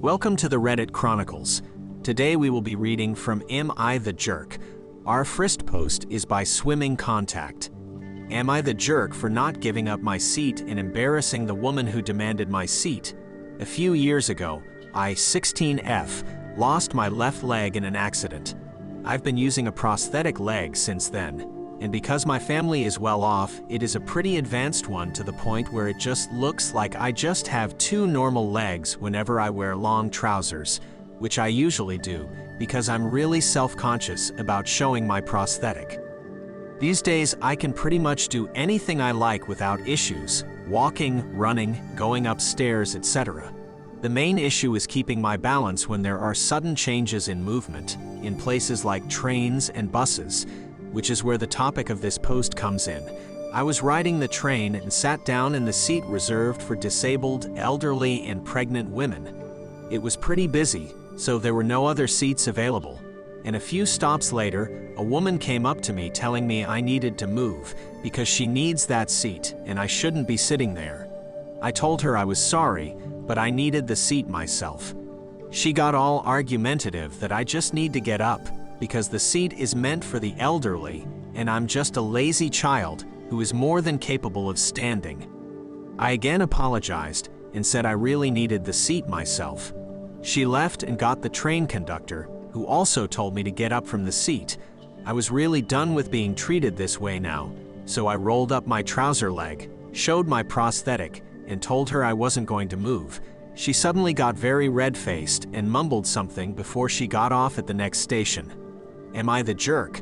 Welcome to the Reddit Chronicles. Today we will be reading from Am I the Jerk? Our first post is by Swimming Contact. Am I the jerk for not giving up my seat and embarrassing the woman who demanded my seat? A few years ago, I, 16F, lost my left leg in an accident. I've been using a prosthetic leg since then, and because my family is well off, it is a pretty advanced one to the point where it just looks like I just have two normal legs whenever I wear long trousers, which I usually do because I'm really self-conscious about showing my prosthetic. These days, I can pretty much do anything I like without issues: walking, running, going upstairs, etc. The main issue is keeping my balance when there are sudden changes in movement, in places like trains and buses, which is where the topic of this post comes in. I was riding the train and sat down in the seat reserved for disabled, elderly, and pregnant women. It was pretty busy, so there were no other seats available. And a few stops later, a woman came up to me telling me I needed to move because she needs that seat and I shouldn't be sitting there. I told her I was sorry, but I needed the seat myself. She got all argumentative that I just need to get up because the seat is meant for the elderly, and I'm just a lazy child who is more than capable of standing. I again apologized and said I really needed the seat myself. She left and got the train conductor, who also told me to get up from the seat. I was really done with being treated this way now, so I rolled up my trouser leg, showed my prosthetic, and told her I wasn't going to move. She suddenly got very red-faced and mumbled something before she got off at the next station. Am I the jerk?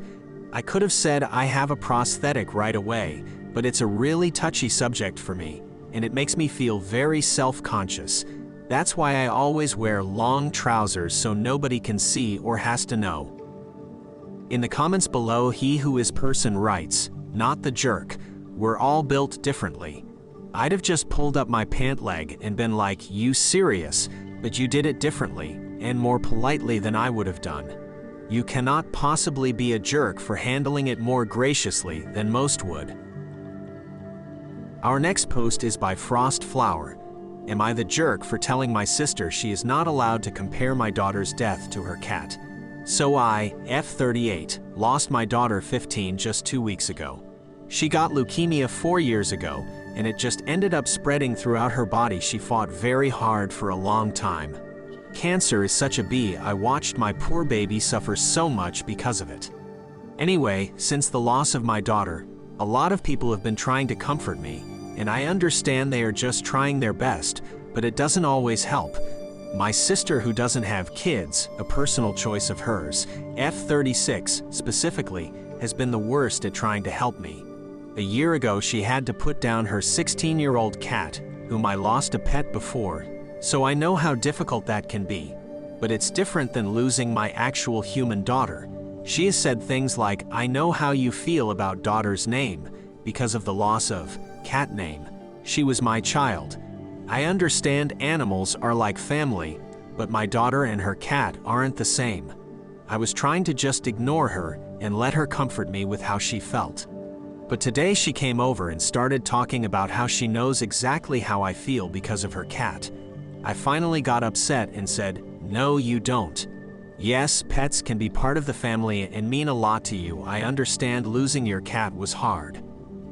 I could have said I have a prosthetic right away, but it's a really touchy subject for me, and it makes me feel very self-conscious. That's why I always wear long trousers so nobody can see or has to know. In the comments below, he who is person writes, "Not the jerk. We're all built differently." I'd have just pulled up my pant leg and been like, "You serious?" But you did it differently, and more politely than I would have done. You cannot possibly be a jerk for handling it more graciously than most would. Our next post is by Frost Flower. Am I the jerk for telling my sister she is not allowed to compare my daughter's death to her cat? So I, F38, lost my daughter 15 just 2 weeks ago. She got leukemia 4 years ago, and it just ended up spreading throughout her body. She fought very hard for a long time. Cancer is such a bee. I watched my poor baby suffer so much because of it. Anyway, since the loss of my daughter, a lot of people have been trying to comfort me, and I understand they are just trying their best, but it doesn't always help. My sister, who doesn't have kids, a personal choice of hers, F36 specifically, has been the worst at trying to help me. A year ago, she had to put down her 16-year-old cat, whom I lost a pet before, so I know how difficult that can be. But it's different than losing my actual human daughter. She has said things like, "I know how you feel about daughter's name because of the loss of cat name. She was my child. I understand animals are like family, but my daughter and her cat aren't the same." I was trying to just ignore her and let her comfort me with how she felt. But today she came over and started talking about how she knows exactly how I feel because of her cat. I finally got upset and said, "No, you don't. Yes, pets can be part of the family and mean a lot to you. I understand losing your cat was hard.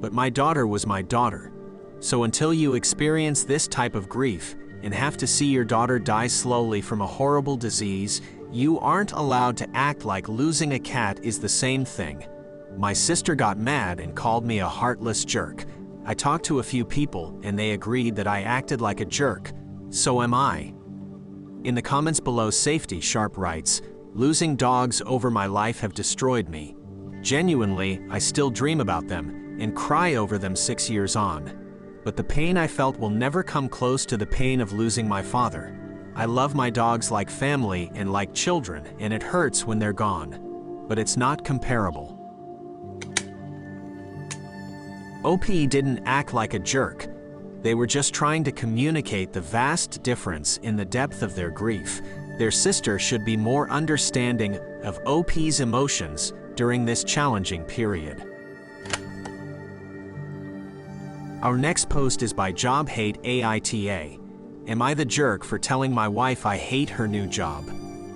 But my daughter was my daughter. So until you experience this type of grief and have to see your daughter die slowly from a horrible disease, you aren't allowed to act like losing a cat is the same thing." My sister got mad and called me a heartless jerk. I talked to a few people and they agreed that I acted like a jerk. So am I. In the comments below, Safety Sharp writes, "Losing dogs over my life have destroyed me. Genuinely, I still dream about them and cry over them 6 years on. But the pain I felt will never come close to the pain of losing my father. I love my dogs like family and like children, and it hurts when they're gone. But it's not comparable." OP didn't act like a jerk. They were just trying to communicate the vast difference in the depth of their grief. Their sister should be more understanding of OP's emotions during this challenging period. Our next post is by Job Hate AITA. Am I the jerk for telling my wife I hate her new job?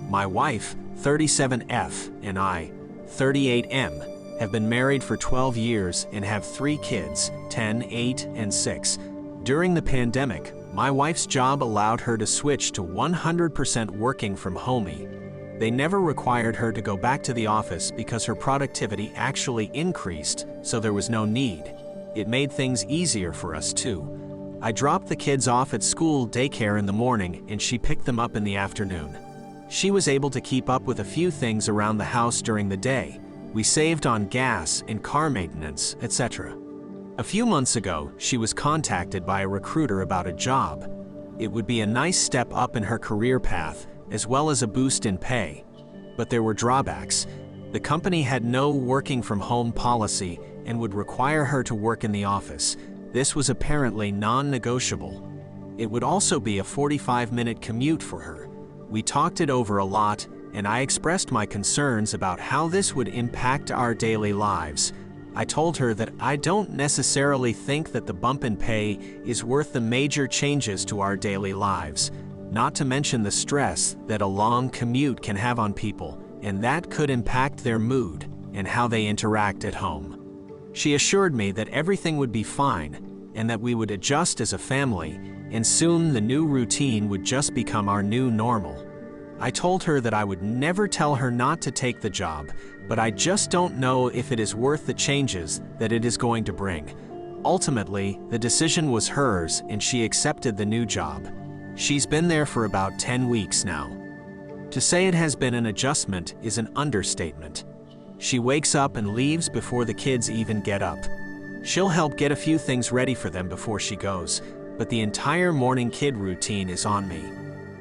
My wife, 37F, and I, 38M, have been married for 12 years and have 3 kids, 10, 8, and 6. During the pandemic, my wife's job allowed her to switch to 100% working from home. They never required her to go back to the office because her productivity actually increased, so there was no need. It made things easier for us too. I dropped the kids off at school daycare in the morning and she picked them up in the afternoon. She was able to keep up with a few things around the house during the day. We saved on gas and car maintenance, etc. A few months ago, she was contacted by a recruiter about a job. It would be a nice step up in her career path, as well as a boost in pay. But there were drawbacks. The company had no working from home policy and would require her to work in the office. This was apparently non-negotiable. It would also be a 45-minute commute for her. We talked it over a lot, and I expressed my concerns about how this would impact our daily lives. I told her that I don't necessarily think that the bump in pay is worth the major changes to our daily lives, not to mention the stress that a long commute can have on people, and that could impact their mood and how they interact at home. She assured me that everything would be fine and that we would adjust as a family, and soon the new routine would just become our new normal. I told her that I would never tell her not to take the job, but I just don't know if it is worth the changes that it is going to bring. Ultimately, the decision was hers and she accepted the new job. She's been there for about 10 weeks now. To say it has been an adjustment is an understatement. She wakes up and leaves before the kids even get up. She'll help get a few things ready for them before she goes, but the entire morning kid routine is on me.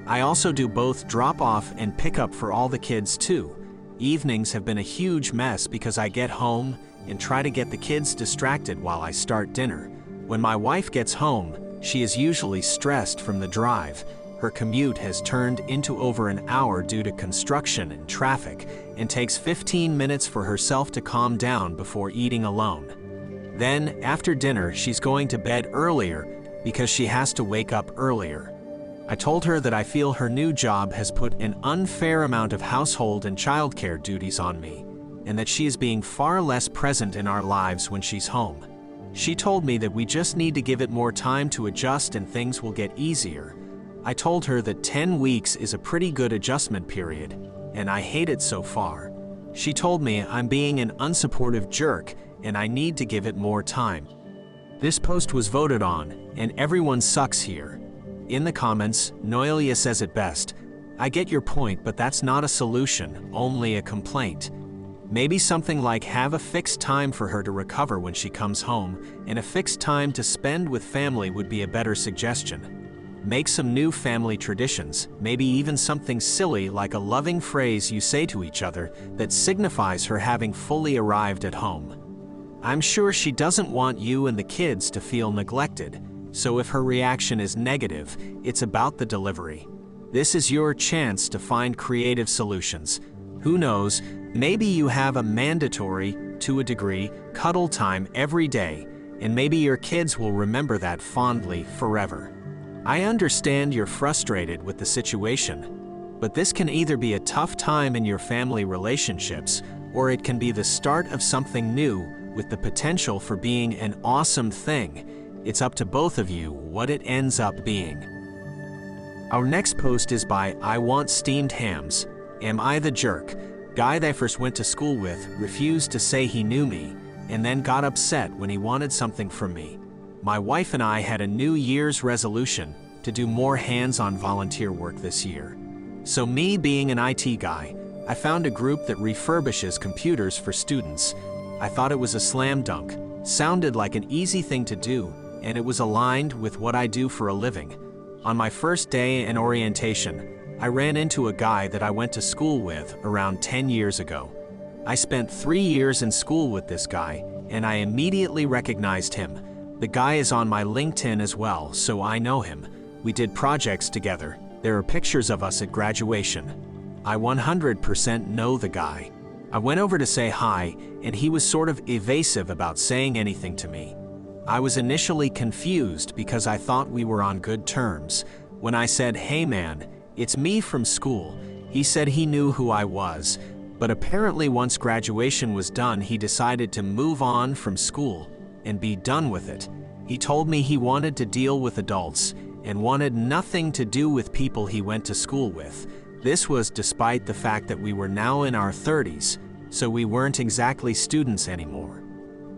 I also do both drop-off and pick-up for all the kids too. Evenings have been a huge mess because I get home and try to get the kids distracted while I start dinner. When my wife gets home, she is usually stressed from the drive. Her commute has turned into over an hour due to construction and traffic, and takes 15 minutes for herself to calm down before eating alone. Then, after dinner, she's going to bed earlier because she has to wake up earlier. I told her that I feel her new job has put an unfair amount of household and childcare duties on me, and that she is being far less present in our lives when she's home. She told me that we just need to give it more time to adjust and things will get easier. I told her that 10 weeks is a pretty good adjustment period, and I hate it so far. She told me I'm being an unsupportive jerk and I need to give it more time. This post was voted on, and everyone sucks here. In the comments, Noelia says it best: I get your point, but that's not a solution, only a complaint. Maybe something like have a fixed time for her to recover when she comes home, and a fixed time to spend with family would be a better suggestion. Make some new family traditions, maybe even something silly like a loving phrase you say to each other that signifies her having fully arrived at home. I'm sure she doesn't want you and the kids to feel neglected, so if her reaction is negative, it's about the delivery. This is your chance to find creative solutions. Who knows, maybe you have a mandatory, to a degree, cuddle time every day, and maybe your kids will remember that fondly forever. I understand you're frustrated with the situation, but this can either be a tough time in your family relationships, or it can be the start of something new with the potential for being an awesome thing. It's up to both of you what it ends up being. Our next post is by I Want Steamed Hams. Am I the jerk? Guy that I first went to school with refused to say he knew me, and then got upset when he wanted something from me. My wife and I had a New Year's resolution to do more hands-on volunteer work this year. So me being an IT guy, I found a group that refurbishes computers for students. I thought it was a slam dunk, sounded like an easy thing to do, and it was aligned with what I do for a living. On my first day in orientation, I ran into a guy that I went to school with around 10 years ago. I spent 3 years in school with this guy, and I immediately recognized him. The guy is on my LinkedIn as well, so I know him. We did projects together. There are pictures of us at graduation. I 100% know the guy. I went over to say hi, and he was sort of evasive about saying anything to me. I was initially confused because I thought we were on good terms, When I said, "Hey man, it's me from school," he said he knew who I was, but apparently once graduation was done, he decided to move on from school and be done with it. He told me he wanted to deal with adults and wanted nothing to do with people he went to school with. This was despite the fact that we were now in our 30s, so we weren't exactly students anymore.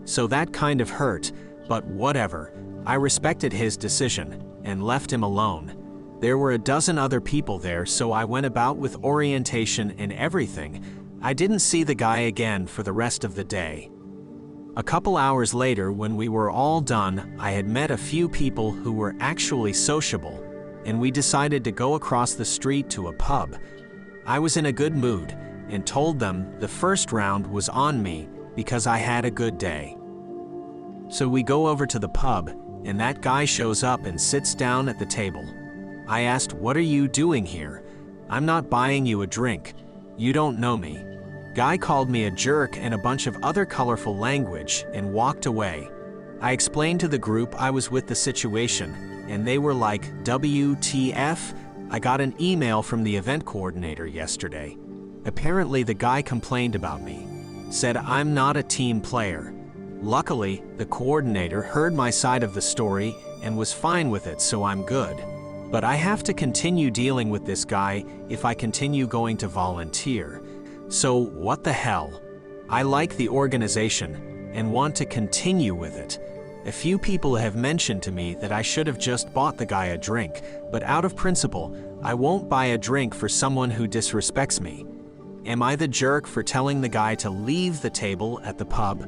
So that kind of hurt, but whatever. I respected his decision and left him alone. There were a dozen other people there, so I went about with orientation and everything. I didn't see the guy again for the rest of the day. A couple hours later, when we were all done, I had met a few people who were actually sociable, and we decided to go across the street to a pub. I was in a good mood and told them the first round was on me because I had a good day. So we go over to the pub, and that guy shows up and sits down at the table. I asked, "What are you doing here? I'm not buying you a drink. You don't know me." Guy called me a jerk and a bunch of other colorful language and walked away. I explained to the group I was with the situation, and they were like, "WTF? I got an email from the event coordinator yesterday. Apparently the guy complained about me, said I'm not a team player." Luckily, the coordinator heard my side of the story and was fine with it, so I'm good. But I have to continue dealing with this guy if I continue going to volunteer. So what the hell? I like the organization and want to continue with it. A few people have mentioned to me that I should have just bought the guy a drink, but out of principle, I won't buy a drink for someone who disrespects me. Am I the jerk for telling the guy to leave the table at the pub?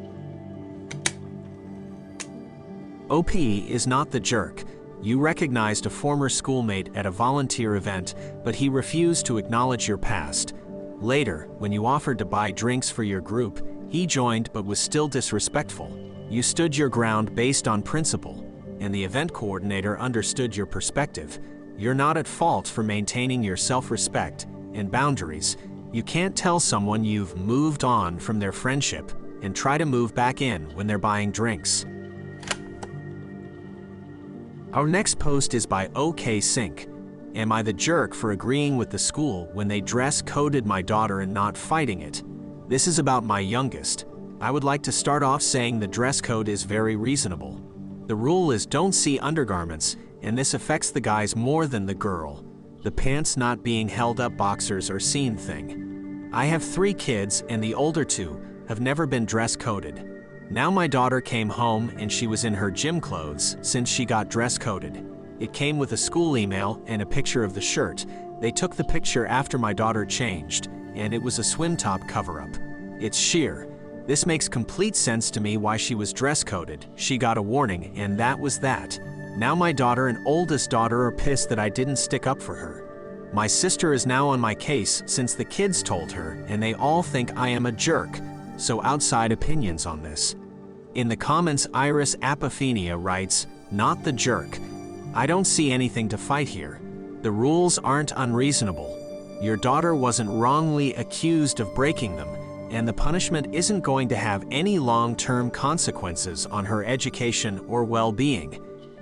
OP is not the jerk. You recognized a former schoolmate at a volunteer event, but he refused to acknowledge your past. Later, when you offered to buy drinks for your group, he joined but was still disrespectful. You stood your ground based on principle, and the event coordinator understood your perspective. You're not at fault for maintaining your self-respect and boundaries. You can't tell someone you've moved on from their friendship and try to move back in when they're buying drinks. Our next post is by OK Sync. Am I the jerk for agreeing with the school when they dress-coded my daughter and not fighting it? This is about my youngest. I would like to start off saying the dress code is very reasonable. The rule is don't see undergarments, and this affects the guys more than the girl. The pants not being held up boxers are seen thing. I have 3 kids, and the older 2 have never been dress-coded. Now my daughter came home and she was in her gym clothes since she got dress-coded. It came with a school email and a picture of the shirt. They took the picture after my daughter changed, and it was a swim top cover-up. It's sheer. This makes complete sense to me why she was dress-coded. She got a warning, and that was that. Now my daughter and oldest daughter are pissed that I didn't stick up for her. My sister is now on my case since the kids told her, and they all think I am a jerk. So outside opinions on this. In the comments, Iris Apophenia writes, "Not the jerk. I don't see anything to fight here. The rules aren't unreasonable. Your daughter wasn't wrongly accused of breaking them, and the punishment isn't going to have any long-term consequences on her education or well-being.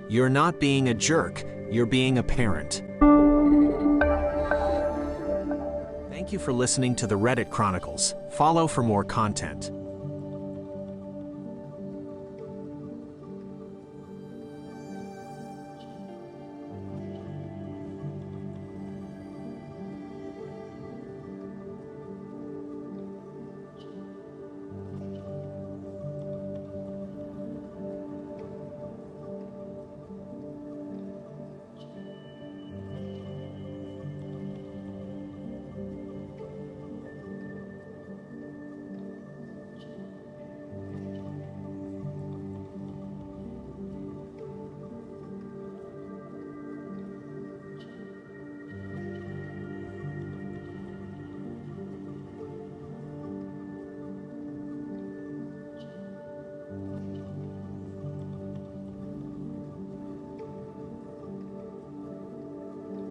You're not being a jerk, you're being a parent." Thank you for listening to the Reddit Chronicles. Follow for more content.